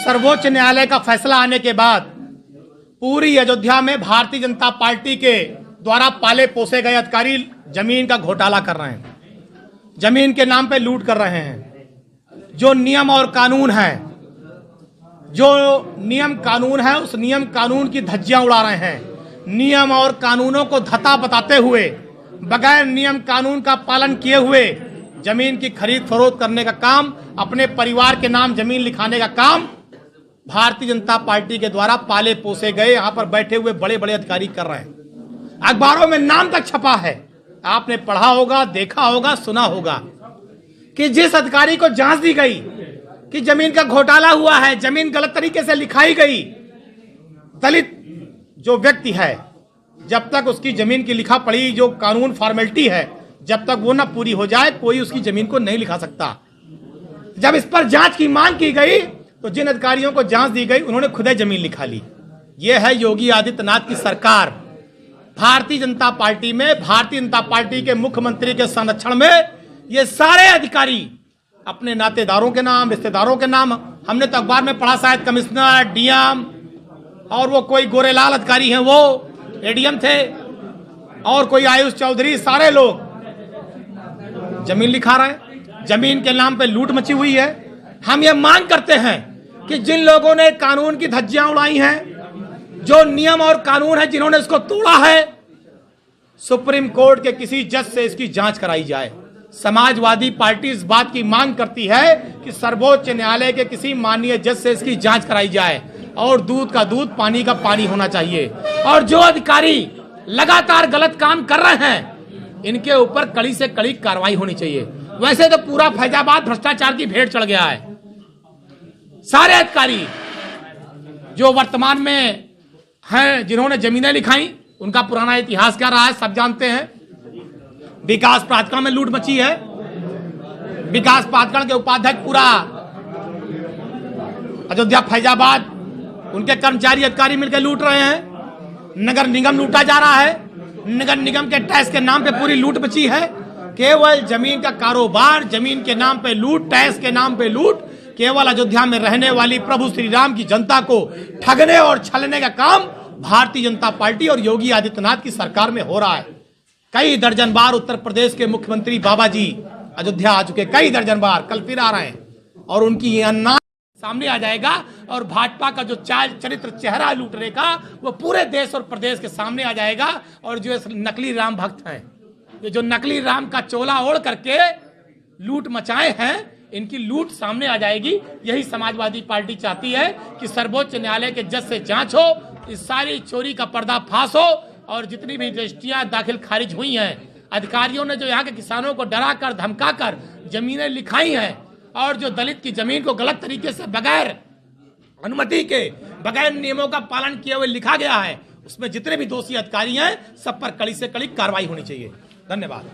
सर्वोच्च न्यायालय का फैसला आने के बाद पूरी अयोध्या में भारतीय जनता पार्टी के द्वारा पाले पोसे गए अधिकारी जमीन का घोटाला कर रहे हैं, जमीन के नाम पे लूट कर रहे हैं। जो नियम और कानून है, उस नियम कानून की धज्जियां उड़ा रहे हैं। नियम और कानूनों को धता बताते हुए, बगैर नियम कानून का पालन किए हुए जमीन की खरीद फरोख्त करने का काम, अपने परिवार के नाम जमीन लिखाने का काम भारतीय जनता पार्टी के द्वारा पाले पोसे गए यहां पर बैठे हुए बड़े बड़े अधिकारी कर रहे हैं। अखबारों में नाम तक छपा है, आपने पढ़ा होगा, देखा होगा, सुना होगा कि जिस अधिकारी को जांच दी गई कि जमीन का घोटाला हुआ है, जमीन गलत तरीके से लिखाई गई, दलित जो व्यक्ति है, जब तक उसकी जमीन की लिखा पढ़ी जो कानून फॉर्मेलिटी है, जब तक वो ना पूरी हो जाए, कोई उसकी जमीन को नहीं लिखा सकता। जब इस पर जांच की मांग की गई तो जिन अधिकारियों को जांच दी गई उन्होंने खुद ही जमीन लिखा ली। यह है योगी आदित्यनाथ की सरकार। भारतीय जनता पार्टी में, भारतीय जनता पार्टी के मुख्यमंत्री के संरक्षण में ये सारे अधिकारी अपने नातेदारों के नाम, रिश्तेदारों के नाम, हमने तो अखबार में पढ़ा, शायद कमिश्नर, डीएम और वो कोई गोरेलाल अधिकारी हैं, वो एडीएम थे, और कोई आयुष चौधरी, सारे लोग जमीन लिखा रहे हैं। जमीन के नाम पे लूट मची हुई है। हम ये मांग करते हैं कि जिन लोगों ने कानून की धज्जियां उड़ाई हैं, जो नियम और कानून है जिन्होंने इसको तोड़ा है, सुप्रीम कोर्ट के किसी जज से इसकी जांच कराई जाए। समाजवादी पार्टी इस बात की मांग करती है कि सर्वोच्च न्यायालय के किसी माननीय जज से इसकी जांच कराई जाए और दूध का दूध, पानी का पानी होना चाहिए। और जो अधिकारी लगातार गलत काम कर रहे हैं, इनके ऊपर कड़ी से कड़ी कार्रवाई होनी चाहिए। वैसे तो पूरा फैजाबाद भ्रष्टाचार की भेंट चढ़ गया है। सारे अधिकारी जो वर्तमान में हैं, जिन्होंने जमीनें लिखाई, उनका पुराना इतिहास क्या रहा है सब जानते हैं। विकास प्राधिकरण में लूट मची है। विकास प्राधिकरण के उपाध्यक्ष पूरा अयोध्या फैजाबाद, उनके कर्मचारी अधिकारी मिलकर लूट रहे हैं। नगर निगम लूटा जा रहा है। नगर निगम के टैक्स के नाम पे पूरी लूट मची है। केवल जमीन का कारोबार, जमीन के नाम पे लूट, टैक्स के नाम पे लूट, केवल अयोध्या में रहने वाली प्रभु श्री राम की जनता को ठगने और छलने का काम भारतीय जनता पार्टी और योगी आदित्यनाथ की सरकार में हो रहा है। कई दर्जन बार उत्तर प्रदेश के मुख्यमंत्री बाबा जी अयोध्या आ चुके, कई दर्जन बार, कल फिर आ रहे हैं, और उनकी ये अन्ना सामने आ जाएगा और भाजपा का जो चरित्र चेहरा लूटने का, वो पूरे देश और प्रदेश के सामने आ जाएगा। और जो नकली राम भक्त हैं, ये जो नकली राम का चोला ओढ़ करके लूट मचाए हैं, इनकी लूट सामने आ जाएगी। यही समाजवादी पार्टी चाहती है कि सर्वोच्च न्यायालय के जज से जांच हो, इस सारी चोरी का पर्दाफाश हो, और जितनी भी रजिस्ट्रियां दाखिल खारिज हुई हैं, अधिकारियों ने जो यहाँ के किसानों को डरा कर धमका कर जमीनें लिखाई हैं, और जो दलित की जमीन को गलत तरीके से बगैर अनुमति के, बगैर नियमों का पालन किए हुए लिखा गया है, उसमें जितने भी दोषी अधिकारी हैं, सब पर कड़ी से कड़ी कार्रवाई होनी चाहिए। धन्यवाद।